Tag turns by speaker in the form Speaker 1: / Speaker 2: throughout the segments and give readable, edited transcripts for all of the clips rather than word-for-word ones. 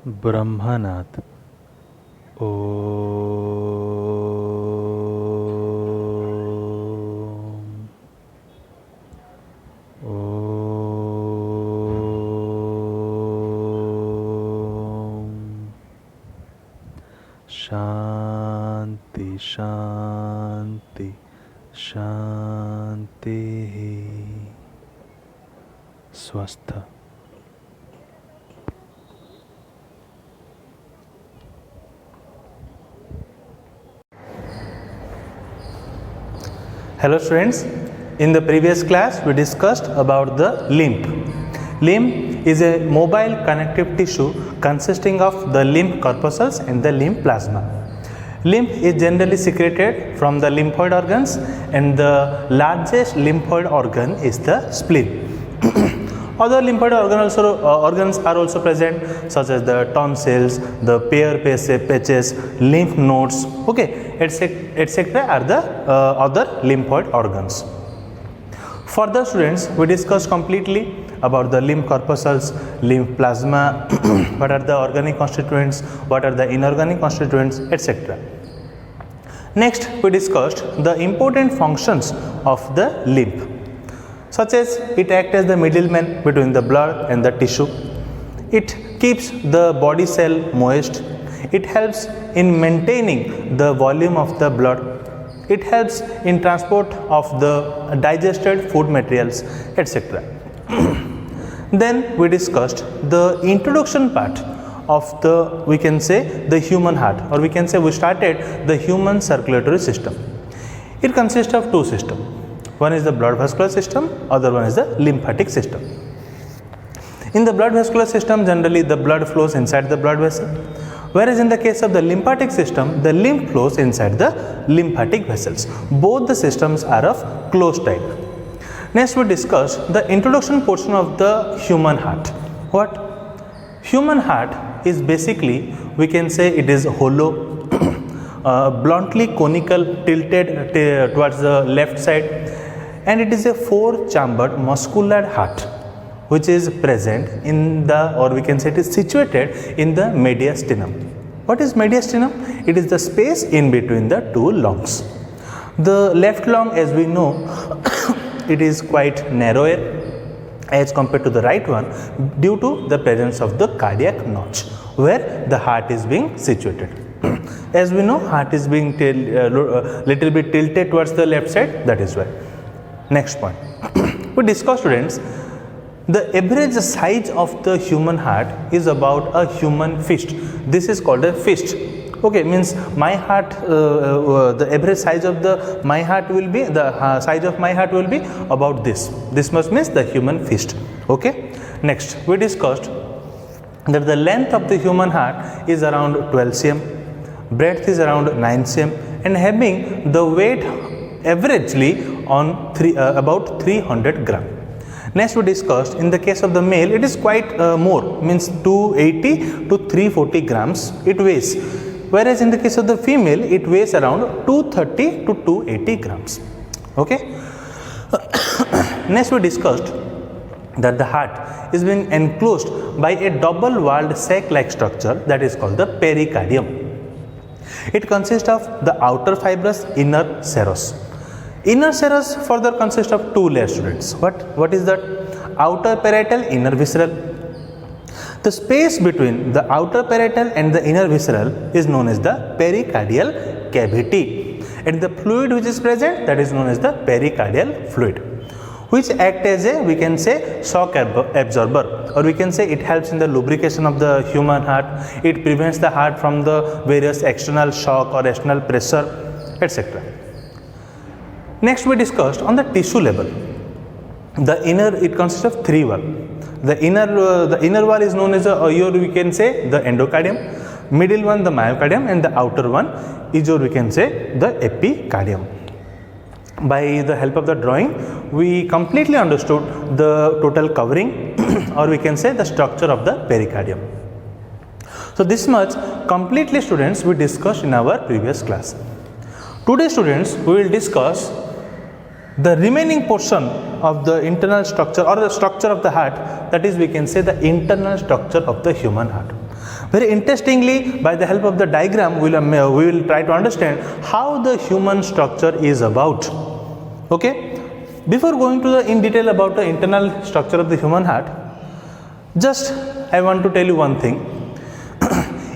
Speaker 1: ब्रह्मनाथ ओ शांति शांति शांति स्वस्थ।
Speaker 2: Hello students, in the previous class we discussed about the limb. Limb is a mobile connective tissue consisting of the limb corpuscles and the limb plasma. Lymph is generally secreted from the lymphoid organs and the largest lymphoid organ is the spleen. Other lymphoid organs are also present, such as the tonsils, the Peyer's patches, lymph nodes, okay, etc. are the other lymphoid organs. Further students, we discussed completely about the lymph corpuscles, lymph plasma, what are the organic constituents, what are the inorganic constituents, etc. Next, we discussed the important functions of the lymph, such as it acts as the middleman between the blood and the tissue. It keeps the body cell moist. It helps in maintaining the volume of the blood. It helps in transport of the digested food materials, etc. Then we discussed the introduction part of the, we can say, the human heart, or we can say we started the human circulatory system. It consists of two systems. One is the blood vascular system, other one is the lymphatic system. In the blood vascular system, generally the blood flows inside the blood vessel, whereas in the case of the lymphatic system, the lymph flows inside the lymphatic vessels. Both the systems are of closed type. Next, we discussed the introduction portion of the human heart. What? Human heart is basically, we can say it is hollow, bluntly conical, tilted towards the left side, and it is a four-chambered muscular heart which is present in the, or we can say it is situated in the mediastinum. What is mediastinum? It is the space in between the two lungs. The left lung, as we know, it is quite narrower as compared to the right one due to the presence of the cardiac notch where the heart is being situated. As we know, heart is being little bit tilted towards the left side, that is why. Next point, we discuss, students, the average size of the human heart is about a human fist. This is called a fist. Okay, means my heart, the average size of my heart will be, the size of my heart will be about this. This must means the human fist. Okay. Next, we discussed that the length of the human heart is around 12 cm, breadth is around 9 cm, and having the weight averagely on about 300 gram. Next, we discussed in the case of the male, it is quite more, means 280 to 340 grams it weighs, whereas in the case of the female, it weighs around 230 to 280 grams. Okay. Next, we discussed that the heart is being enclosed by a double walled sac-like structure that is called the pericardium. It consists of the outer fibrous inner serous. Inner serous further consists of two layers, students. What is that? Outer parietal, inner visceral. The space between the outer parietal and the inner visceral is known as the pericardial cavity, and the fluid which is present, that is known as the pericardial fluid, which act as a, we can say, shock absorber, or we can say it helps in the lubrication of the human heart. It prevents the heart from the various external shock or external pressure, etc. Next, we discussed on the tissue level. The inner, it consists of three walls. The inner wall is known as your, we can say, the endocardium, middle one the myocardium, and the outer one is your, we can say, the epicardium. By the help of the drawing, we completely understood the total covering or we can say the structure of the pericardium. So this much completely, students, we discussed in our previous class. Today, students, we will discuss the remaining portion of the internal structure or the structure of the heart, that is, we can say, the internal structure of the human heart. Very interestingly, by the help of the diagram, we will try to understand how the human structure is about. Okay. Before going to in detail about the internal structure of the human heart, just I want to tell you one thing.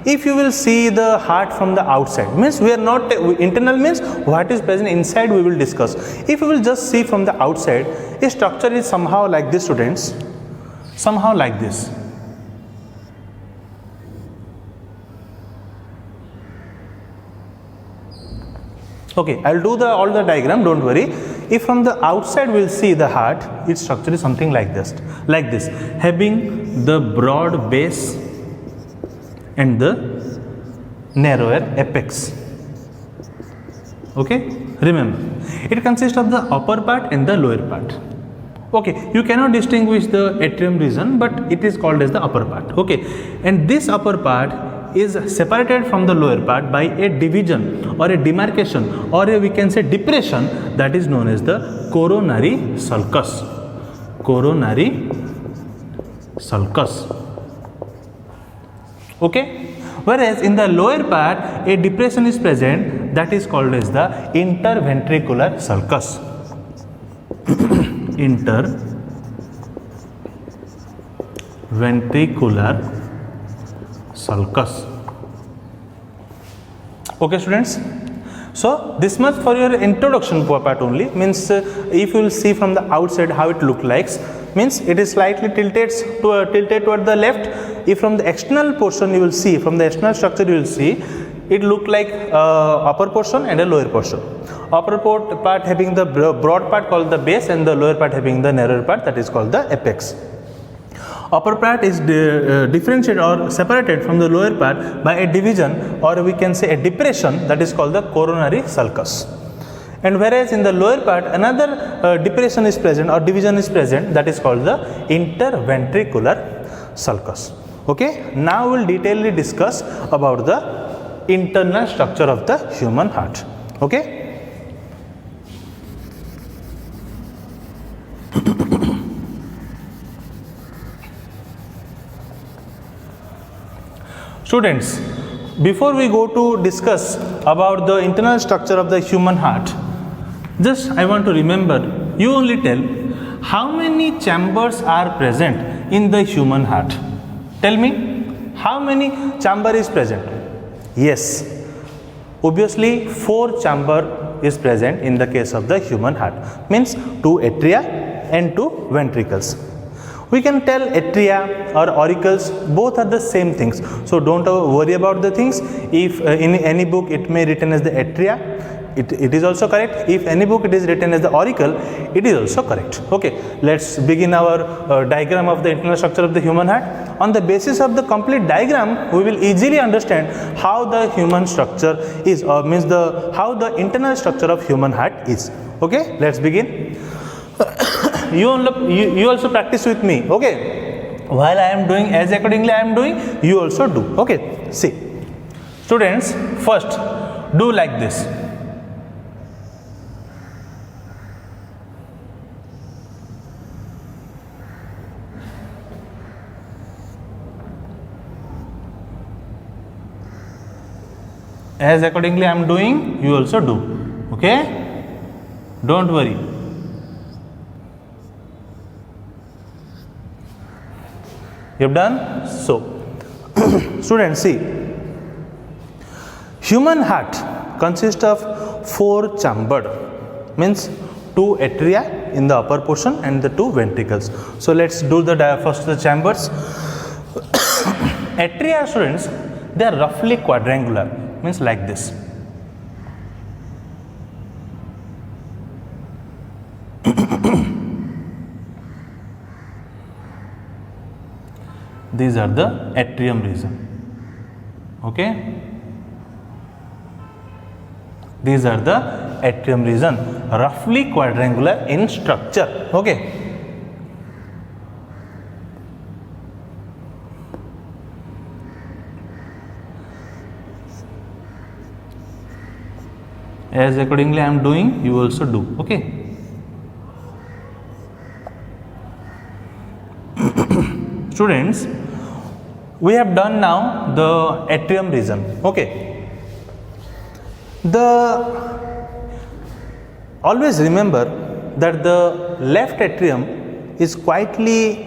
Speaker 2: If you will see the heart from the outside, means we are not internal, means what is present inside we will discuss. If you will just see from the outside, a structure is somehow like this, students, somehow like this. Okay, I'll do all the diagram, don't worry. If from the outside we'll see the heart, its structure is something like this, having the broad base and the narrower apex. Okay, remember, it consists of the upper part and the lower part. Okay, you cannot distinguish the atrium region, but it is called as the upper part. Okay, and this upper part is separated from the lower part by a division or a demarcation, or we can say depression, that is known as the coronary sulcus. Coronary sulcus. Okay, whereas in the lower part a depression is present, that is called as the interventricular sulcus. Interventricular sulcus. Okay, students, so this much for your introduction part only. Means if you will see from the outside how it look like, means it is slightly tilted toward the left. If from the external portion you will see, from the external structure you will see, it look like upper portion and a lower portion. Upper part having the broad part called the base, and the lower part having the narrower part, that is called the apex. Upper part is differentiated or separated from the lower part by a division, or we can say a depression, that is called the coronary sulcus. And whereas in the lower part another depression is present or division is present, that is called the interventricular sulcus. Okay, now we will detailedly discuss about the internal structure of the human heart. Okay. Students, before we go to discuss about the internal structure of the human heart, just I want to remember, you only tell how many chambers are present in the human heart. Tell me, how many chamber is present? Yes, obviously 4 chamber is present in the case of the human heart, means 2 atria and 2 ventricles. We can tell atria or auricles, both are the same things, so don't worry about the things. If in any book it may written as the atria, it is also correct. If any book it is written as the auricle, it is also correct. Okay, let's begin our diagram of the internal structure of the human heart. On the basis of the complete diagram, we will easily understand how the human structure is, or means how the internal structure of human heart is. Okay, let's begin. You also practice with me. Okay, while I am doing, as accordingly I am doing, you also do. Okay, see, students, first do like this. As accordingly I am doing, you also do. Okay, don't worry. You have done? So, students, see, human heart consists of 4 chambered, means 2 atria in the upper portion and the 2 ventricles. So let's do the first the chambers. Atria, students, they are roughly quadrangular, means like this. These are the atrium region. Okay, these are the atrium region, roughly quadrangular in structure. Okay, as accordingly I am doing, you also do. Okay, students, we have done now the atrium region. Okay. Always remember that the left atrium is quietly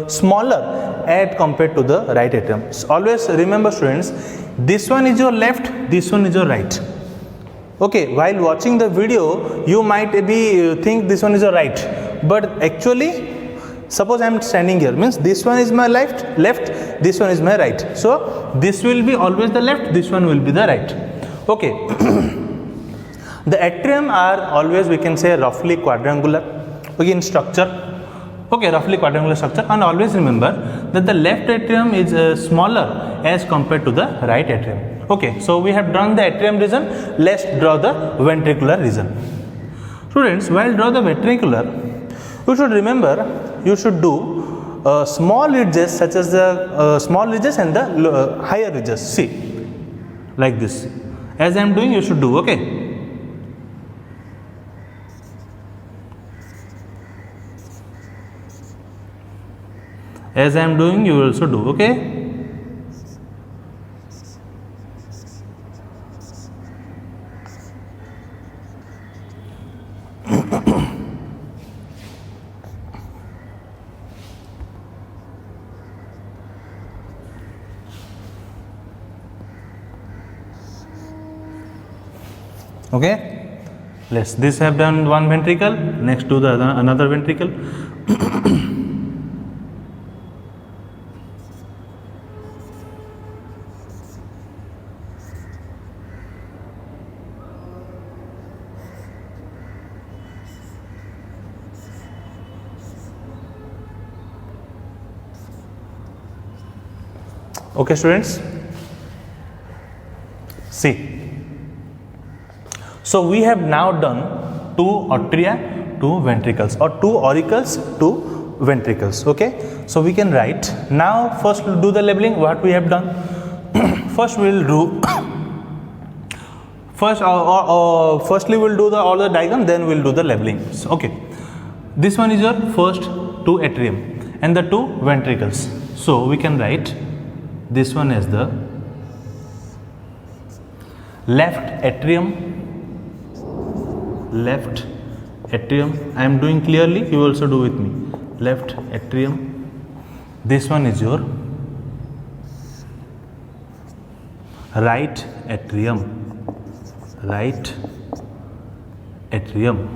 Speaker 2: smaller as compared to the right atrium. So always remember, students, this one is your left, this one is your right. Okay, while watching the video, you might be think this one is your right, but actually, suppose I am standing here, means this one is my left, this one is my right. So this will be always the left, this one will be the right. Okay. The atrium are always, we can say, roughly quadrangular, okay, in structure. Okay, roughly quadrangular structure, and always remember that the left atrium is smaller as compared to the right atrium. Okay, so we have drawn the atrium region. Let's draw the ventricular region. Students, while draw the ventricular, you should remember, you should do small ridges such as the small ridges and the higher ridges. See, like this. As I am doing, you should do. Okay. As I am doing, you will also do. Okay. Okay, let's this have done one ventricle, next do the another ventricle. Okay, students, see. So we have now done two atria, two ventricles, or two auricles, two ventricles. Okay, so we can write now. First we'll do the labeling. What we have done. First we'll do firstly we'll do all the diagram, then we'll do the labeling. So, okay, this one is your first two atrium and the two ventricles. So we can write this one as the left atrium. Left atrium, I am doing clearly, you also do with me. Left atrium. This one is your right atrium. Right atrium.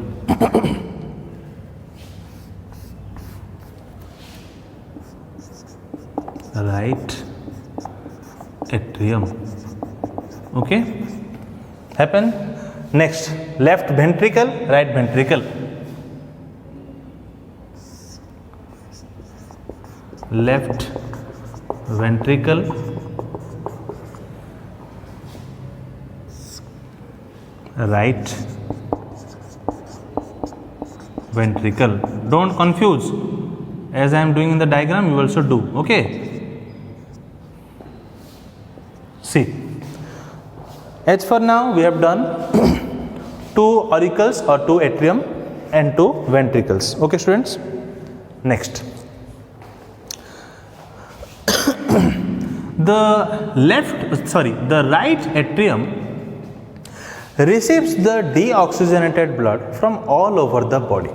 Speaker 2: Right atrium. Okay, happen. Next, left ventricle, right ventricle. Left ventricle, right ventricle. Don't confuse. As I am doing in the diagram, you also do. Okay. See. As for now, we have done two auricles or two atrium and two ventricles. Okay, students. Next, the right atrium receives the deoxygenated blood from all over the body.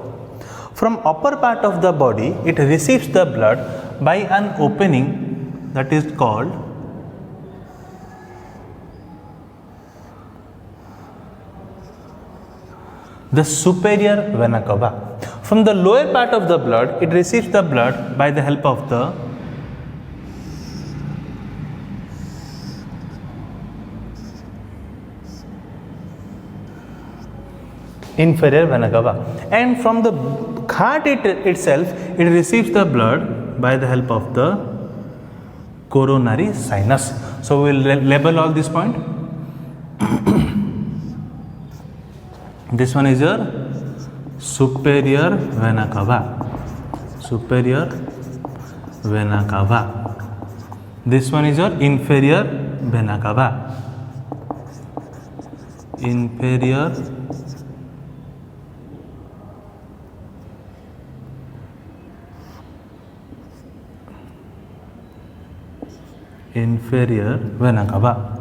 Speaker 2: From upper part of the body, it receives the blood by an opening that is called the superior vena cava. From the lower part of the blood, it receives the blood by the help of the inferior vena cava, and from the heart itself, it receives the blood by the help of the coronary sinus. So we will label all this point. This one is your superior vena cava. Superior vena cava. This one is your inferior vena cava. Inferior inferior vena cava.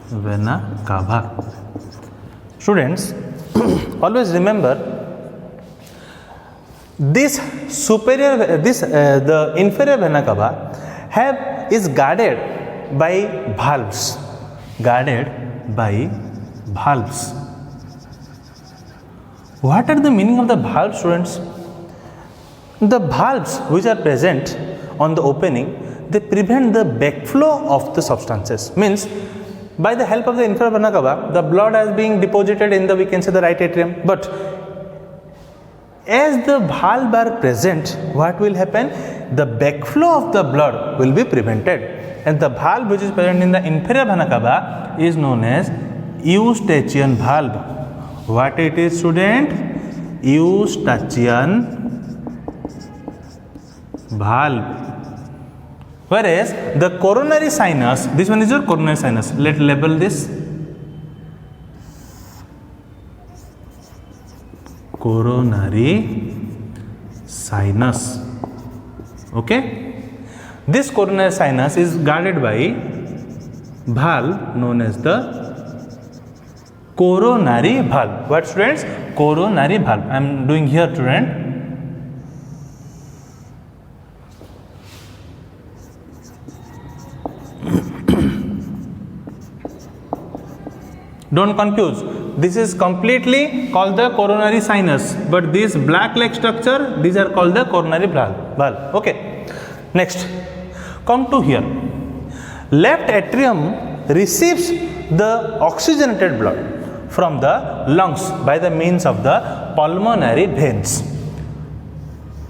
Speaker 2: Vena cava. Students, always remember this the inferior vena cava is guarded by valves. Guarded by valves. What are the meaning of the valves, students? The valves which are present on the opening, they prevent the backflow of the substances. Means, by the help of the inferior vena cava, the blood is being deposited in the, we can say, the right atrium. But as the valve are present, what will happen? The backflow of the blood will be prevented. And the valve which is present in the inferior vena cava is known as Eustachian valve. What it is, student? Eustachian valve. Whereas the coronary sinus, this one is your coronary sinus. Let's label this. Coronary sinus. Okay. This coronary sinus is guarded by valve known as the coronary valve. What, students? Coronary valve. I am doing here, student. Don't confuse. This is completely called the coronary sinus, but this black like structure, these are called the coronary valve. Okay. Next, come to here. Left atrium receives the oxygenated blood from the lungs by the means of the pulmonary veins.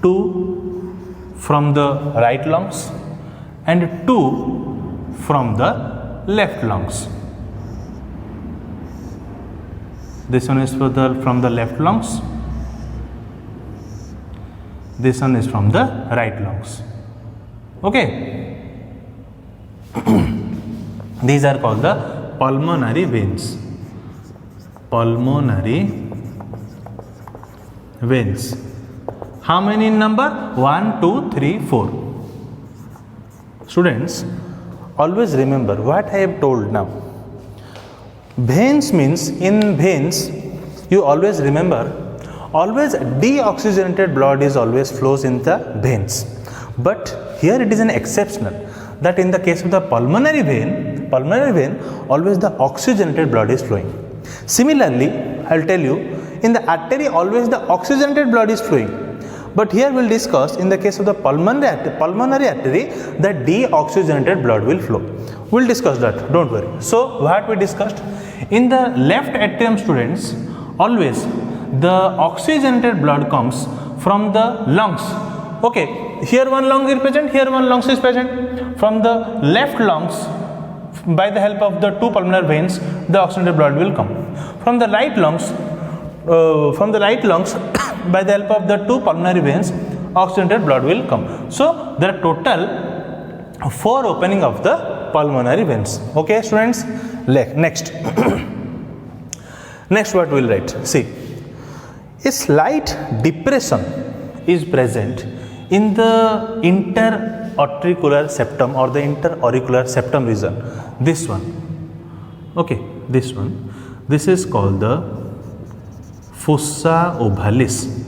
Speaker 2: 2 from the right lungs and 2 from the left lungs. This one is from the left lungs. This one is from the right lungs. Okay. These are called the pulmonary veins. Pulmonary veins. How many in number? 1, 2, 3, 4. Students, always remember what I have told now. Veins means, in veins, you always remember, always deoxygenated blood is always flows in the veins. But here it is an exceptional, that in the case of the pulmonary vein, always the oxygenated blood is flowing. Similarly, I will tell you, in the artery always the oxygenated blood is flowing. But here we will discuss, in the case of the pulmonary artery, the deoxygenated blood will flow. We will discuss that, don't worry. So, what we discussed? In the left atrium, students, always the oxygenated blood comes from the lungs. Okay, here one lung is present, here one lung is present. From the left lungs, by the help of the 2 pulmonary veins, the oxygenated blood will come. From the right lungs, by the help of the 2 pulmonary veins, oxygenated blood will come. So, there are total 4 opening of the pulmonary veins. Okay, students. Next. Next, what we will write? See, a slight depression is present in the inter-auricular septum or the inter-auricular septum region. This one. Okay, this one. This is called the fossa ovalis.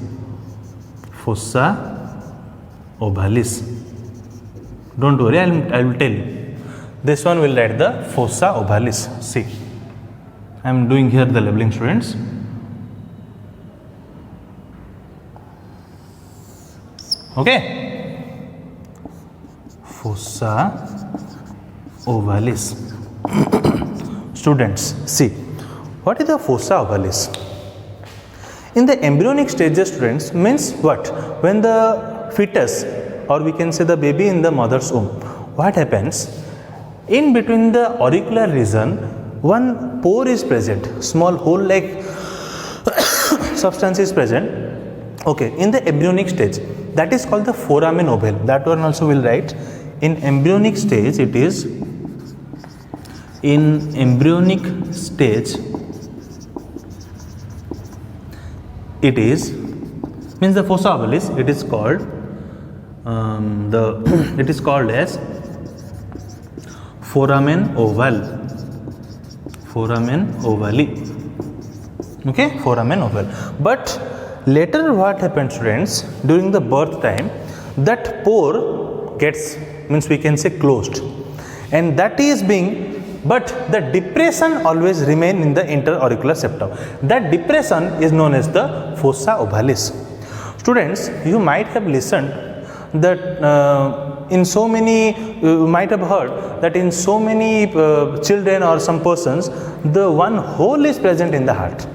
Speaker 2: Fossa ovalis. Don't worry, I will tell you. This one will write the fossa ovalis. See, I am doing here the labeling, students. Okay, fossa ovalis. Students, see, what is the fossa ovalis? In the embryonic stages, students, means what? When the fetus, or we can say the baby in the mother's womb, what happens? In between the auricular region, one pore is present, small hole like substance is present. Okay, in the embryonic stage, that is called the foramen ovale. That one also will write. In embryonic stage, it is in embryonic stage. It is means the fossa ovalis. It is called it is called as foramen oval, foramen ovale. Okay, foramen oval. But later what happens, students, during the birth time, that pore gets, means we can say, closed, and that is being, but the depression always remain in the inter-auricular septum. That depression is known as the fossa ovalis. Students, you might have listened that in so many, you might have heard that in so many children or some persons, the one hole is present in the heart.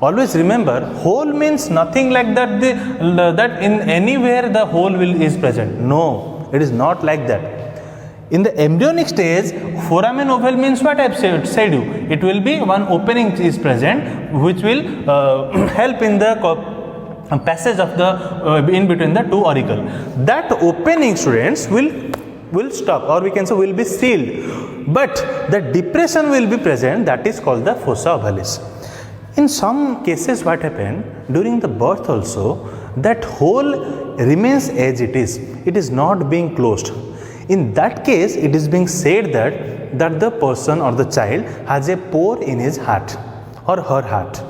Speaker 2: Always remember, hole means nothing like that, that in anywhere the hole is present. No, it is not like that. In the embryonic stage, foramen oval means what I have said you. It will be one opening is present, which will help in the passage of the in between the two auricle. That opening, students, will stop, or we can say will be sealed, but the depression will be present. That is called the fossa ovalis. In some cases, what happened during the birth also, that hole remains as it is. It is not being closed. In that case, it is being said that the person or the child has a pore in his heart or her heart.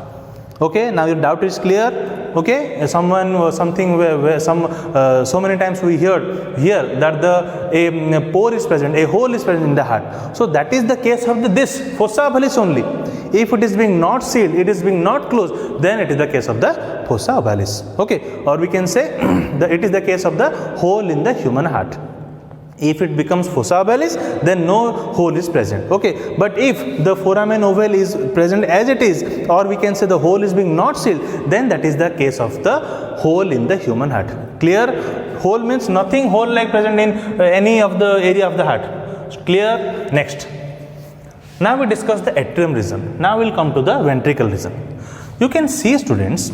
Speaker 2: Okay, now your doubt is clear. Okay, someone or something where so many times we hear that a pore is present, a hole is present in the heart. So that is the case of this fossa ovalis only. If it is being not sealed, it is being not closed, then it is the case of the fossa ovalis. Okay, or we can say that it is the case of the hole in the human heart. If it becomes fossa ovalis, then no hole is present. Okay, but if the foramen oval is present as it is, or we can say the hole is being not sealed, then that is the case of the hole in the human heart. Clear? Hole means nothing hole like present in any of the area of the heart. Clear? Next. Now we discuss the atrium region. Now we will come to the ventricle region. You can see, students,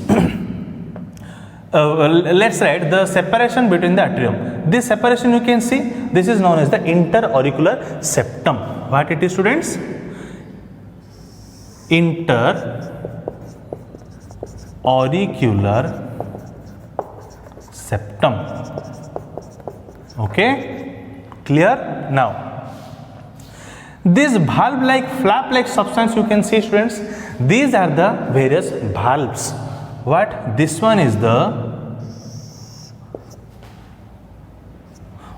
Speaker 2: let's write the separation between the atrium. This separation you can see, this is known as the inter-auricular septum. What it is, students? Inter-auricular septum. Okay, clear? Now, this valve-like, flap-like substance you can see, students, these are the various valves. What? This one is the,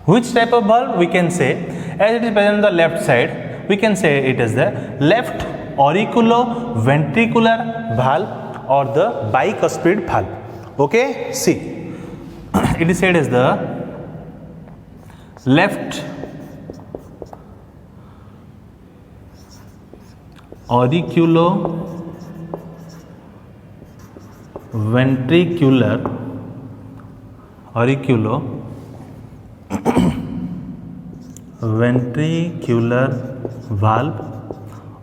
Speaker 2: which type of valve? We can say, as it is present on the left side, we can say it is the left auriculo-ventricular valve or the bicuspid valve. Okay, see, it is said as the left auriculo-ventricular valve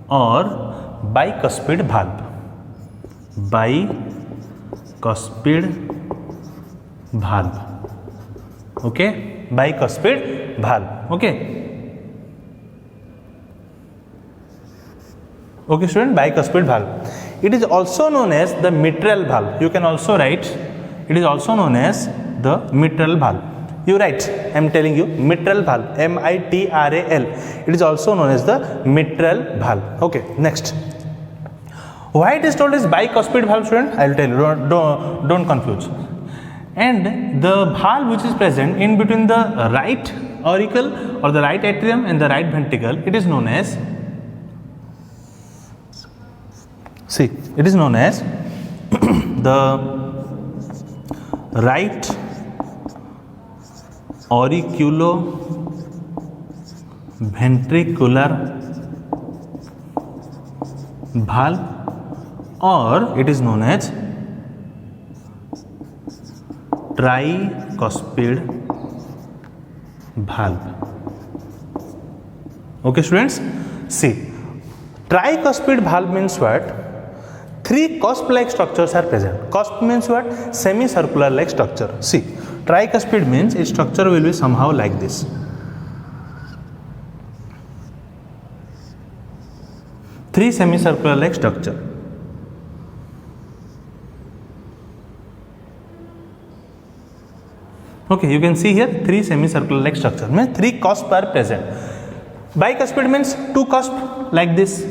Speaker 2: or bicuspid valve. Bicuspid valve. Okay, bicuspid valve. Okay. Okay, student, bicuspid valve. It is also known as the mitral valve. You can also write, it is also known as the mitral valve. You write, I am telling you, mitral valve, M-I-T-R-A-L. It is also known as the mitral valve. Okay, next. Why it is told as bicuspid valve, student? I will tell you, don't confuse. And the valve which is present in between the right auricle or the right atrium and the right ventricle, it is known as, see, it is known as the right auriculo-ventricular valve, or it is known as tricuspid valve. Okay, students, see, tricuspid valve means what? Three cusp-like structures are present. Cusp means what? Semicircular-like structure. See, tricuspid means its structure will be somehow like this. Three semicircular-like structure. Okay, you can see here three semicircular-like structure. Means three cusps are present. Bicuspid means two cusp like this.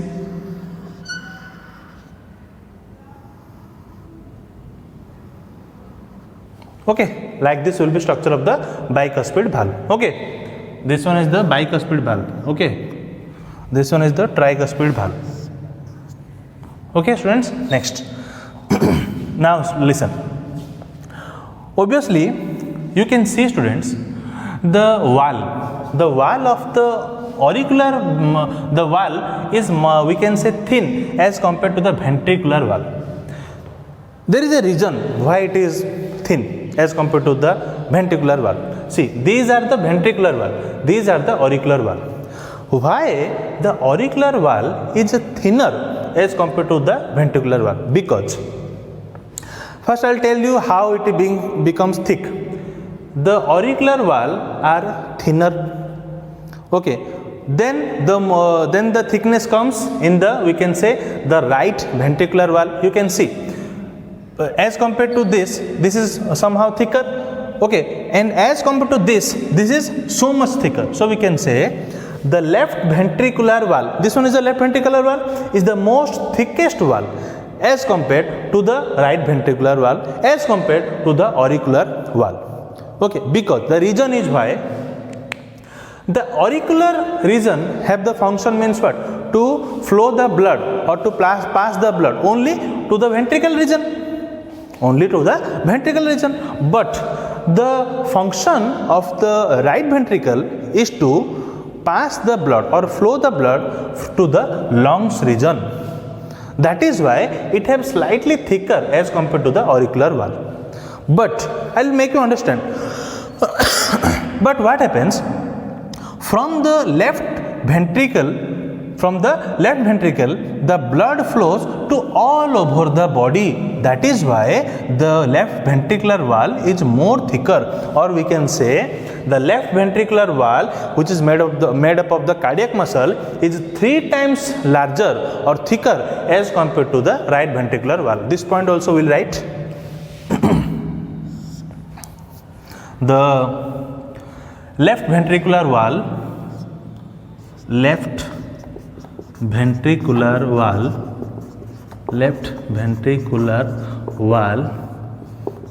Speaker 2: Okay, like this will be structure of the bicuspid valve. Okay, this one is the bicuspid valve. Okay, this one is the tricuspid valve. Okay, students. Next. Now listen. Obviously, you can see, students, the wall of the auricular, the wall is we can say thin as compared to the ventricular wall. There is a reason why it is thin as compared to the ventricular wall. See, these are the ventricular wall, these are the auricular wall. Why the auricular wall is thinner as compared to the ventricular wall? Because first I will tell you how it becomes thick. The auricular wall are thinner. Okay, then the thickness comes in the, we can say, the right ventricular wall. You can see as compared to this is somehow thicker. Okay, and as compared to this is so much thicker. So we can say the left ventricular wall, this one is the left ventricular wall, is the most thickest wall as compared to the right ventricular wall, as compared to the auricular wall. Okay, because the reason is why the auricular region have the function means what? To flow the blood or to pass the blood only to the ventricle region. Only to the ventricle region, but the function of the right ventricle is to pass the blood or flow the blood to the lungs region. That is why it has slightly thicker as compared to the auricular wall. But I will make you understand. But what happens from the left ventricle? From the left ventricle, the blood flows to all over the body. That is why the left ventricular wall is more thicker, or we can say the left ventricular wall, which is made up of the cardiac muscle, is 3 times larger or thicker as compared to the right ventricular wall. This point also we'll write. The left ventricular wall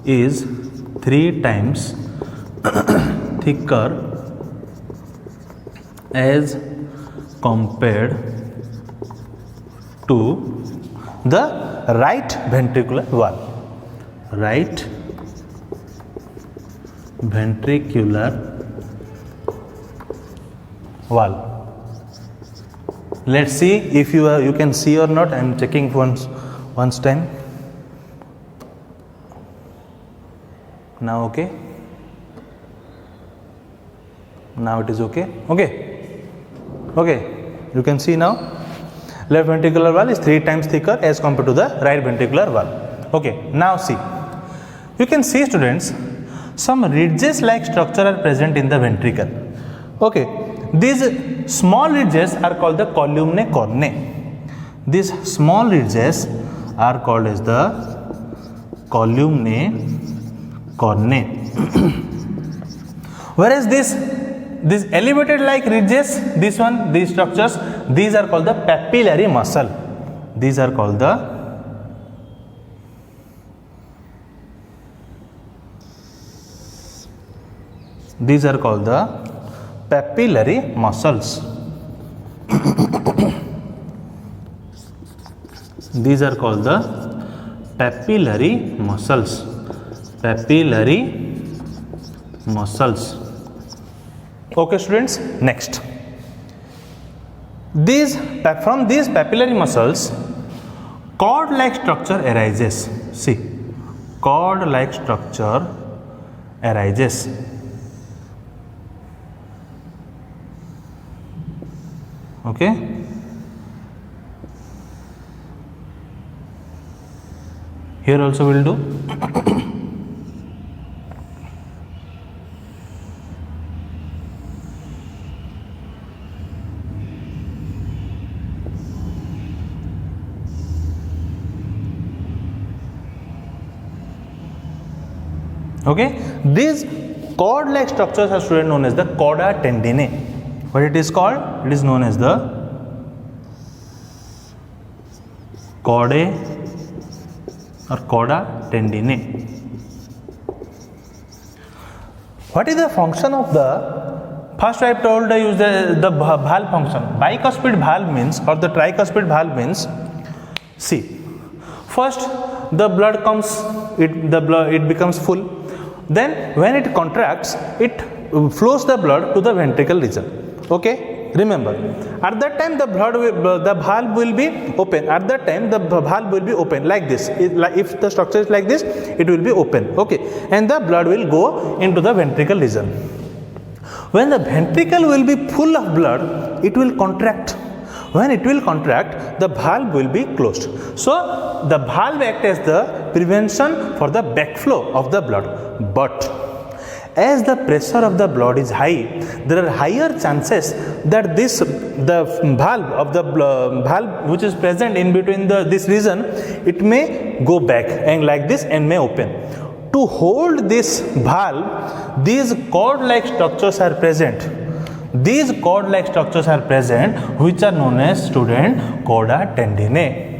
Speaker 2: is 3 times thicker as compared to the right ventricular wall. Right ventricular wall. Let's see if you can see or not. I am checking once time. Now okay. Now it is okay. Okay. You can see now. Left ventricular wall is 3 times thicker as compared to the right ventricular wall. Okay. Now see. You can see, students, some ridges like structure are present in the ventricle. Okay. These small ridges are called the columnae cornae. These small ridges are called as the columnae cornae. Whereas these elevated like ridges, these structures, these are called the papillary muscle. These are called the papillary muscles. These are called the papillary muscles. Okay, students. Next, from these papillary muscles, cord-like structure arises. See, cord-like structure arises. Okay. Here also we'll do. Okay. These cord-like structures are known as the chorda tendinae. What it is called? It is known as the chordae or chorda tendinae. What is the function of the, first I have told you the valve function. Bicuspid valve means, or the tricuspid valve means, see, first the blood comes, it becomes full, then when it contracts, it flows the blood to the ventricle region. Okay, remember, at that time the valve will be open. At that time the valve will be open like this. If the structure is like this, it will be open. Okay, and the blood will go into the ventricle region. When the ventricle will be full of blood, it will contract. When it will contract, the valve will be closed. So the valve acts as the prevention for the backflow of the blood. But as the pressure of the blood is high, there are higher chances that the valve of the valve which is present in between this region, it may go back and like this and may open. To hold this valve, these cord-like structures are present. These cord-like structures are present, which are known as, student, chorda tendinae.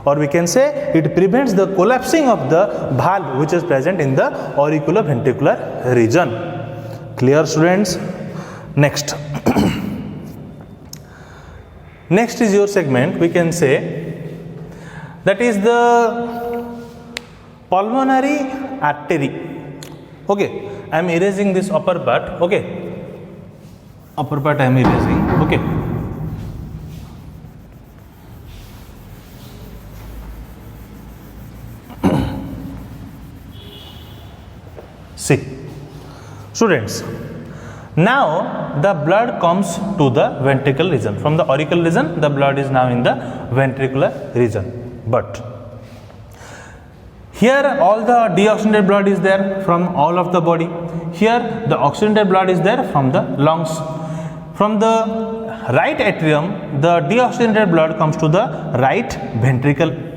Speaker 2: Or we can say it prevents the collapsing of the valve which is present in the auriculoventricular region. Clear, students? Next. Next is your segment, we can say, that is the pulmonary artery. Okay, I am erasing this upper part. Okay, upper part I am erasing. Okay. See, students, now the blood comes to the ventricle region. From the auricular region, the blood is now in the ventricular region. But here all the deoxygenated blood is there from all of the body. Here the oxygenated blood is there from the lungs. From the right atrium, the deoxygenated blood comes to the right ventricle.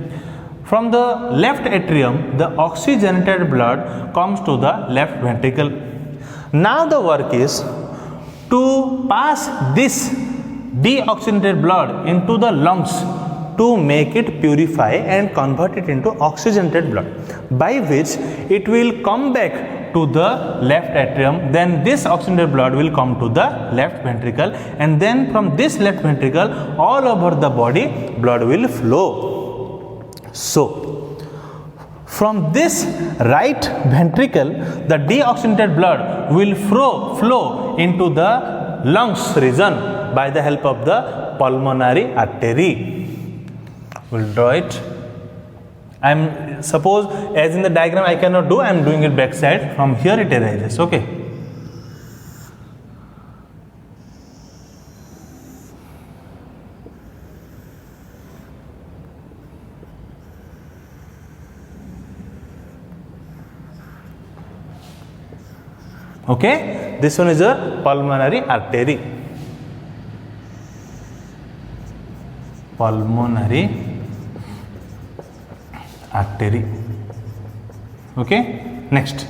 Speaker 2: From the left atrium, the oxygenated blood comes to the left ventricle. Now the work is to pass this deoxygenated blood into the lungs to make it purify and convert it into oxygenated blood, by which it will come back to the left atrium. Then this oxygenated blood will come to the left ventricle, and then from this left ventricle all over the body blood will flow. So, from this right ventricle, the deoxygenated blood will flow into the lungs region by the help of the pulmonary artery. We'll draw it. Suppose as in the diagram I cannot do, I am doing it backside. From here it arises. Okay. Okay, this one is a pulmonary artery. Pulmonary artery. Okay, next.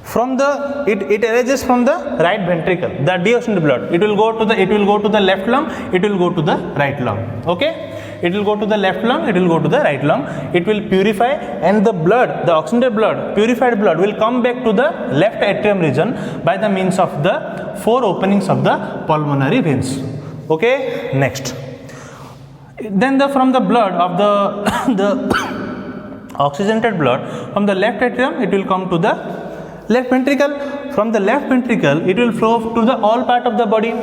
Speaker 2: From the it arises from the right ventricle. The deoxygenated blood. It will go to the left lung. It will go to the right lung. Okay. It will go to the left lung, it will go to the right lung, it will purify, and the blood, the oxygenated blood, purified blood will come back to the left atrium region by the means of the 4 openings of the pulmonary veins. Okay, next. Then from the blood of the oxygenated blood from the left atrium, it will come to the left ventricle. From the left ventricle, it will flow to the all part of the body.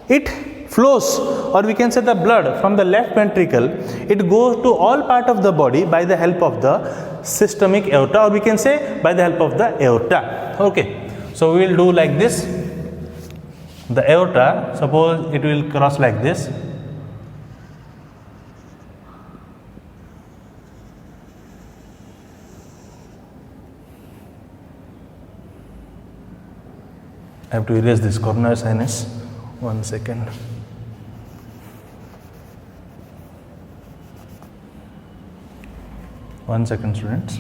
Speaker 2: It flows, or we can say the blood from the left ventricle, it goes to all part of the body by the help of the systemic aorta, or we can say by the help of the aorta. Okay, so we will do like this. The aorta, suppose it will cross like this. I have to erase this coronary sinus. 1 second. One second, students.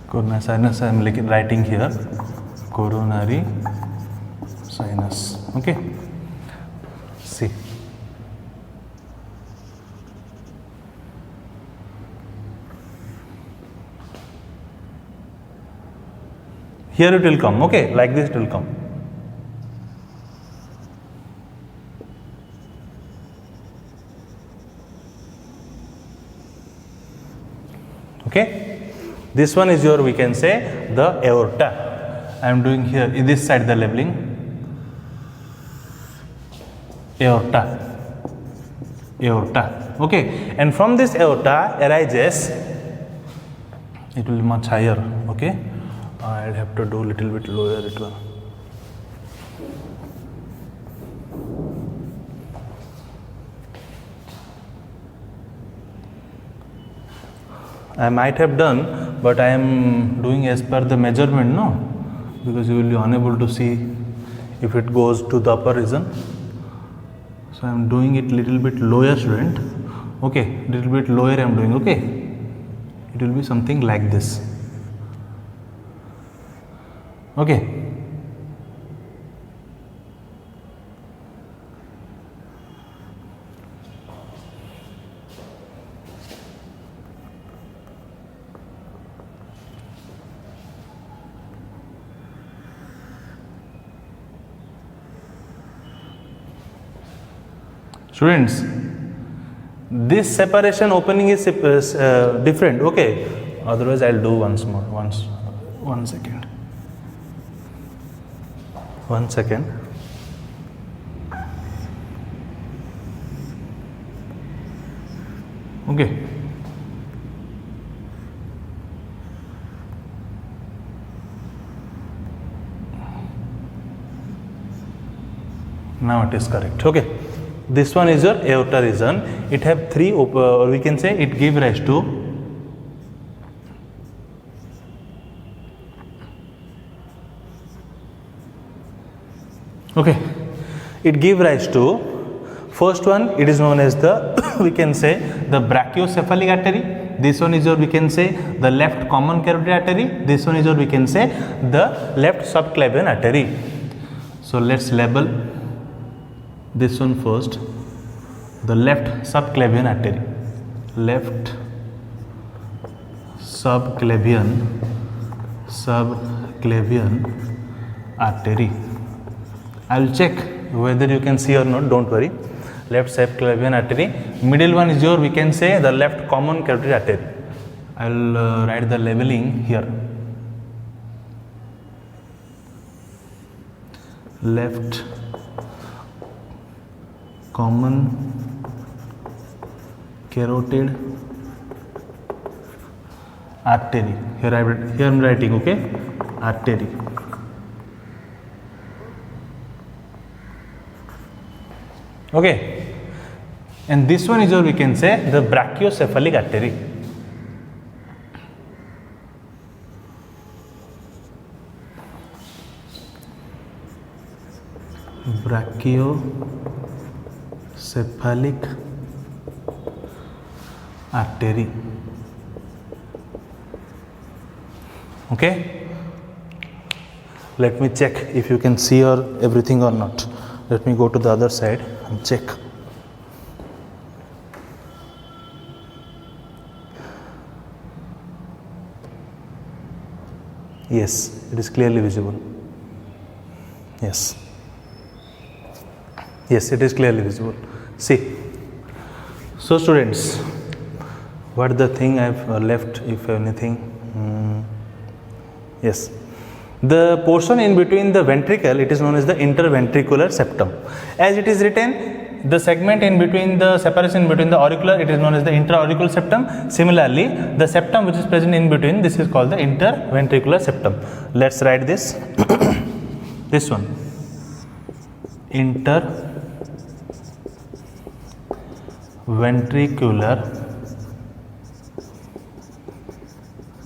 Speaker 2: Coronary sinus, I am writing here coronary sinus. Okay, see. Here it will come, okay, like this it will come. Okay, this one is your, we can say, the aorta. I am doing here, in this side the labeling. Aorta. Aorta. Okay, and from this aorta arises, it will be much higher, okay. I'll have to do little bit lower it will. I might have done, but I am doing as per the measurement, no? Because you will be unable to see if it goes to the upper region. So I am doing it little bit lower, student. Okay, little bit lower I am doing, okay. It will be something like this. Okay. Students, this separation opening is different, okay. Otherwise, I'll do once more. One second. 1 second. Okay. Now it is correct. Okay. This one is your aorta region. It have three, or we can say it give rise to okay. It give rise to, first one, it is known as the we can say the brachiocephalic artery. This one is your, we can say, the left common carotid artery. This one is your, we can say, the left subclavian artery. So let's label this one first, the left subclavian artery. Left subclavian artery. I will check whether you can see or not, don't worry. Left subclavian artery. Middle one is your, we can say, the left common carotid artery. I will write the labeling here. Left common carotid artery. Here I am writing, okay, artery. Okay, and this one is your, we can say, the brachiocephalic artery. Brachiocephalic artery. Okay, let me check if you can see or everything or not. Let me go to the other side and check. Yes, it is clearly visible. Yes. Yes, it is clearly visible. See. So students, what the thing I have left, if anything? Yes. The portion in between the ventricle, it is known as the interventricular septum. As it is written, the segment in between the separation between the auricular, it is known as the inter-auricular septum. Similarly, the septum which is present in between, this is called the interventricular septum. Let's write this. This one. Interventricular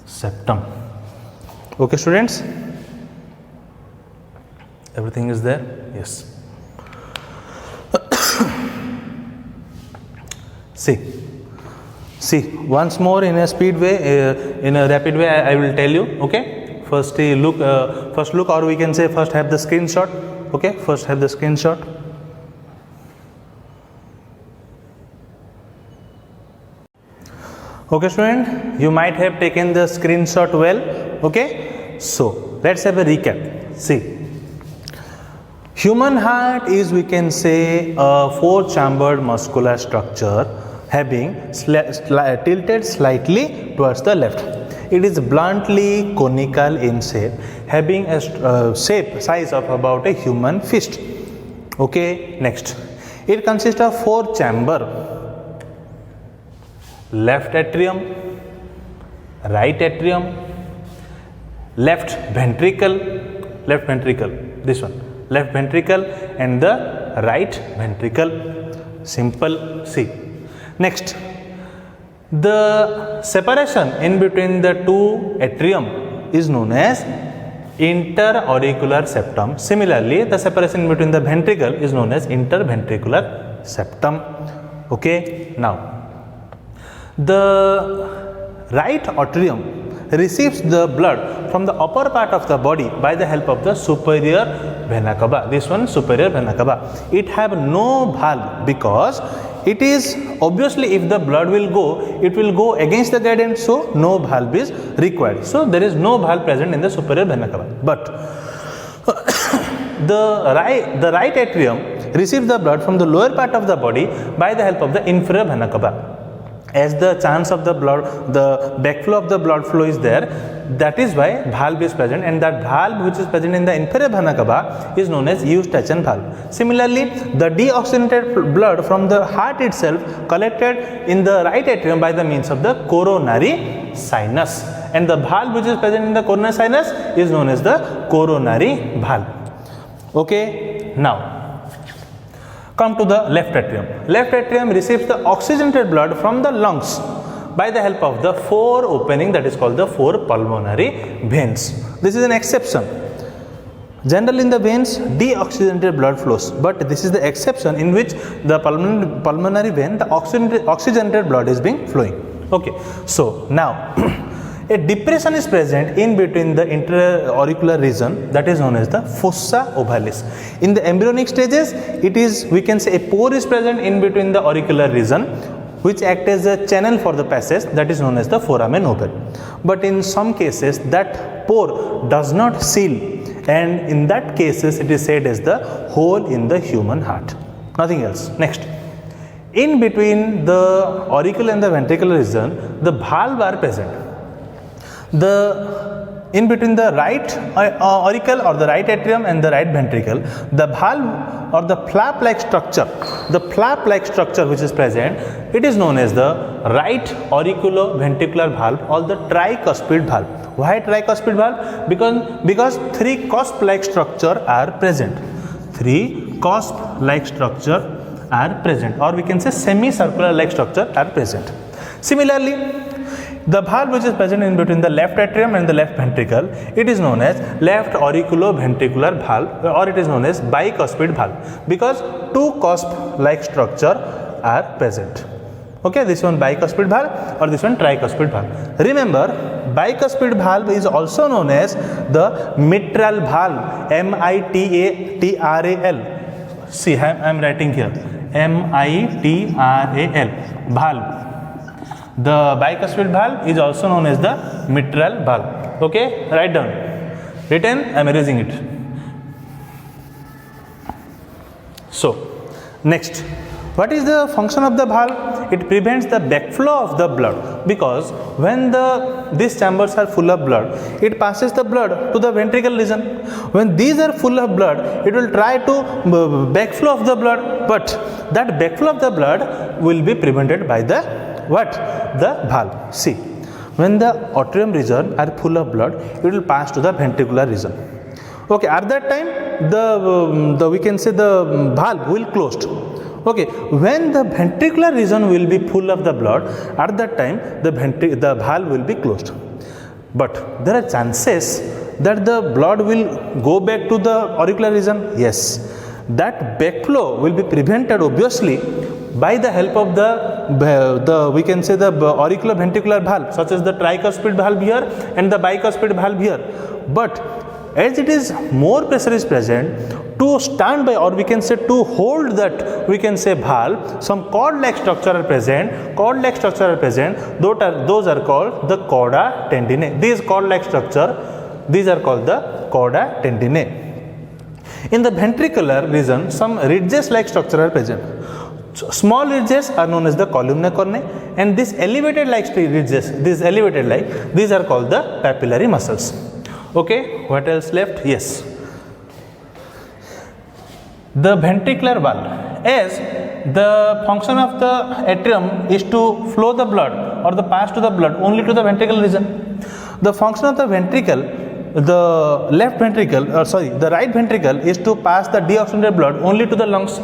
Speaker 2: septum. Okay, students? Everything is there? Yes. See, See, once more in a speed way, in a rapid way, I will tell you. Okay, first look, or we can say first have the screenshot. Okay, first have the screenshot. Okay, student, you might have taken the screenshot well. Okay, so let's have a recap. See, human heart is, we can say, a 4-chambered muscular structure having tilted slightly towards the left. It is bluntly conical in shape, having a size of about a human fist. Okay, next, it consists of 4 chambers: left atrium, right atrium, left ventricle, this one, left ventricle, and the right ventricle. Simple. See, next, the separation in between the 2 atrium is known as Inter-Auricular Septum. Similarly, the separation between the ventricle is known as Interventricular Septum. Okay, now the right atrium receives the blood from the upper part of the body by the help of the superior vena cava. This one, superior vena cava. It have no valve because it is, obviously, if the blood will go, it will go against the gradient, so no valve is required. So there is no valve present in the superior vena cava. But the right atrium receives the blood from the lower part of the body by the help of the inferior vena cava. As the chance of the blood, the backflow of the blood flow is there, that is why valve is present, and that valve which is present in the inferior vena cava is known as Eustachian valve. Similarly, the deoxygenated blood from the heart itself collected in the right atrium by the means of the coronary sinus, and the valve which is present in the coronary sinus is known as the coronary valve. Okay, now come to the left atrium. Left atrium receives the oxygenated blood from the lungs by the help of the 4 opening, that is called the 4 pulmonary veins. This is an exception. Generally in the veins, deoxygenated blood flows, but this is the exception in which the pulmonary vein, the oxygenated blood is being flowing. Okay, so now a depression is present in between the inter-auricular region, that is known as the fossa ovalis. In the embryonic stages, it is, we can say, a pore is present in between the auricular region, which act as a channel for the passage, that is known as the foramen ovale. But in some cases, that pore does not seal, and in that cases, it is said as the hole in the human heart. Nothing else. Next, in between the auricle and the ventricular region, the valve are present. In between the right auricle or the right atrium and the right ventricle, the valve or the flap-like structure, which is present, it is known as the right auriculoventricular valve or the tricuspid valve. Why tricuspid valve? Because 3 cusp-like structure are present. 3 cusp-like structure are present, or we can say semicircular-like structure are present. Similarly, the valve which is present in between the left atrium and the left ventricle, it is known as left auriculoventricular valve, or it is known as bicuspid valve, because 2 cusp-like structure are present. Okay, this one bicuspid valve or this one tricuspid valve. Remember, bicuspid valve is also known as the mitral valve, M-I-T-R-A-L. See, I am writing here, M-I-T-R-A-L, valve. The bicuspid valve is also known as the mitral valve. Okay, write down. Written, I am erasing it. So, next, what is the function of the valve? It prevents the backflow of the blood, because when these chambers are full of blood, it passes the blood to the ventricle region. When these are full of blood, it will try to backflow of the blood, but that backflow of the blood will be prevented by the what? The valve. See, when the atrium region are full of blood, it will pass to the ventricular region. Okay, at that time, we can say the valve will closed. Okay, when the ventricular region will be full of the blood, at that time the valve will be closed. But there are chances that the blood will go back to the auricular region. Yes, that backflow will be prevented obviously by the help of the we can say the auricular ventricular valve, such as the tricuspid valve here and the bicuspid valve here. But as it is more pressure is present, to stand by, or we can say to hold that, we can say valve, some cord-like structure are present. Cord-like structure are present. Those are called the chorda tendinae. These cord-like structure, these are called the chorda tendinae. In the ventricular region, some ridges-like structure are present. Small ridges are known as the columnar cornae, and these elevated like ridges, these are called the papillary muscles. Okay, what else left? Yes. The ventricular valve, as the function of the atrium is to flow the blood or the pass to the blood only to the ventricular region. The function of the ventricle, the right ventricle is to pass the deoxygenated blood only to the lungs.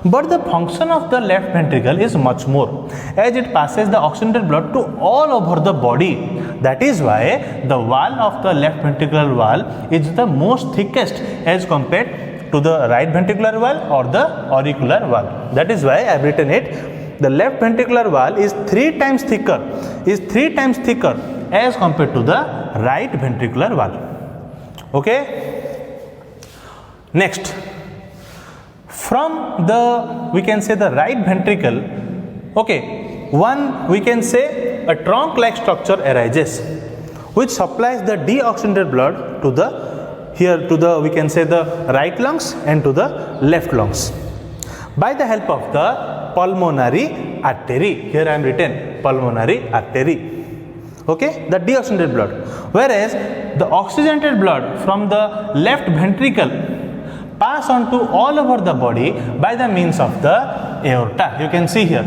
Speaker 2: But the function of the left ventricle is much more, as it passes the oxygenated blood to all over the body. That is why the wall of the left ventricular wall is the most thickest as compared to the right ventricular wall or the auricular wall. That is why I have written it. The left ventricular wall is 3 times thicker, as compared to the right ventricular wall. Okay. Next, from the, we can say the right ventricle, okay, one, we can say a trunk like structure arises which supplies the deoxygenated blood to the we can say the right lungs and to the left lungs by the help of the pulmonary artery. Here I am written pulmonary artery. Okay, the deoxygenated blood, whereas the oxygenated blood from the left ventricle pass on to all over the body by the means of the aorta. You can see here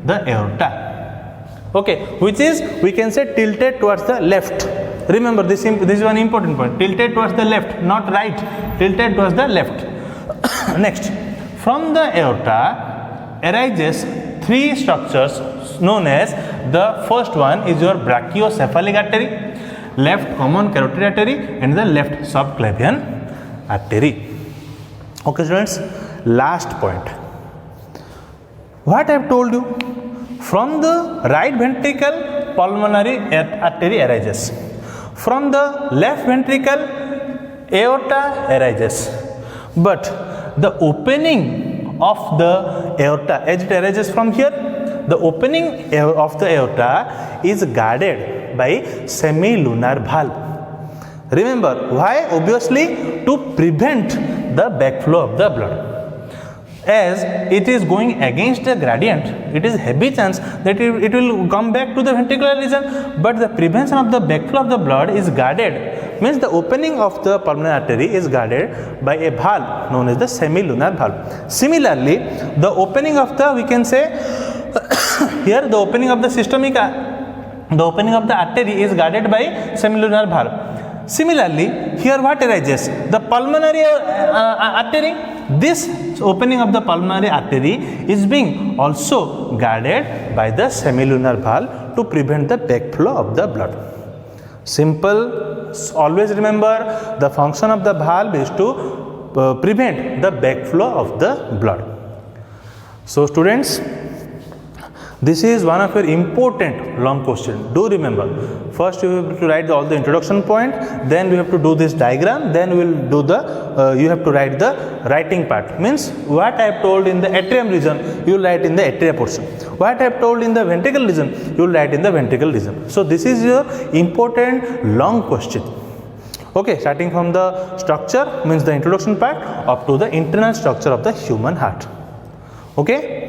Speaker 2: the aorta, okay, which is, we can say, tilted towards the left. Remember, this is one important point, tilted towards the left, not right, tilted towards the left. Next, from the aorta arises 3 structures known as, the first one is your brachiocephalic artery, left common carotid artery, and the left subclavian artery. Okay students, last point. What I have told you, from the right ventricle pulmonary artery arises, from the left ventricle aorta arises, but the opening of the aorta, as it arises from here, the opening of the aorta is guarded by semilunar valve. Remember, why? Obviously to prevent the backflow of the blood. As it is going against the gradient, it is heavy chance that it will come back to the ventricular region, but the prevention of the backflow of the blood is guarded, means the opening of the pulmonary artery is guarded by a valve known as the semilunar valve. Similarly, the opening of the, we can say here, the opening of the systemic, the opening of the artery is guarded by semilunar valve. Similarly, here what arises? The pulmonary artery, this opening of the pulmonary artery is being also guarded by the semilunar valve to prevent the backflow of the blood. Simple, always remember the function of the valve is to prevent the backflow of the blood. So students, this is one of your important long question. Do remember, first you have to write all the introduction point, then we have to do this diagram, then we will do the, you have to write the writing part. Means what I have told in the atrium region, you will write in the atria portion. What I have told in the ventricle region, you will write in the ventricle region. So this is your important long question. Okay, starting from the structure, means the introduction part, up to the internal structure of the human heart. Okay.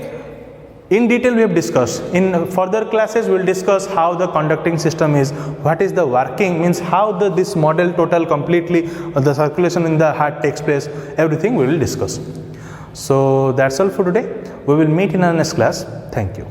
Speaker 2: In detail we have discussed. In further classes we will discuss how the conducting system is, what is the working, means how this model total completely the circulation in the heart takes place, everything we will discuss. So that's all for today. We will meet in our next class. Thank you.